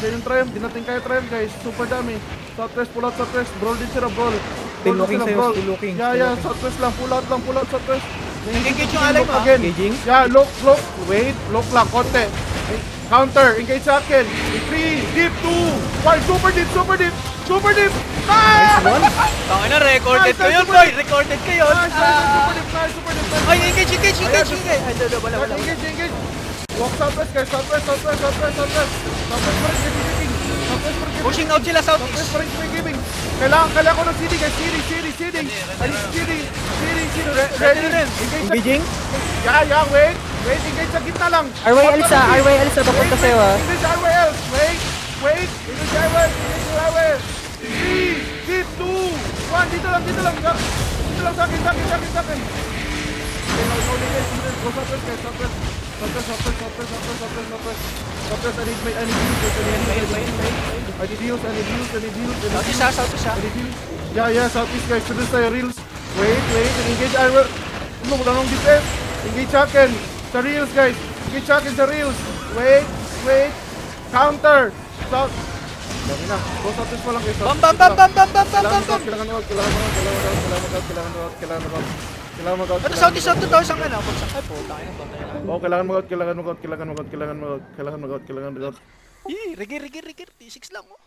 Nandiyan yung Triumph, di natin kaya Triumph guys. Super dami. Southwest, pull out Southwest. Brawl din sila, brawl. Still Brawl din looking sila, sa'yo, brawl. still looking, Yeah, still yeah, looking. Southwest lang. Pull out Southwest. Engage yung alay mo, ah. Again. Engaging. Yeah, look. Wait, look lang, konti. Counter, engage sa akin. 3, deep, 2, 1, super deep. Ah! Nice one. Tangina, recorded ko yun, boy. Recorded ko yun. Nice, super deep. Ay, engage. Ay, wala. Engage. Walk southwest guys, southwest pa rin giving. Pushing out sila, southeast. Southwest pa rin giving. Kailangan ko ng CD guys, CD. Ready. Engaging. Yeah, wait, engage sa gitna lang. RY Elsa, papunta sa'yo ah. Engage RY else, wait, engage RY. 3, deep, 2, 1, dito lang. Dito lang sa akin. Go southwest guys, southwest. Southwest, I need heals. Southeast. Yeah, southeast guys, to this tayo, reels. Wait, engage iron. Ano, wala nang defense. Engage akin sa reels guys. Wait. Counter. South. Dami na. Go southwest pa lang guys. Bam. Kailangan mag-out. Ano, southeast out 2,000 ka na. Ay, po, tayo na. Oh, kailangan mag-out. Rigir. T6 lang, oh.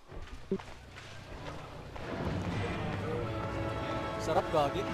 Sarap gagi.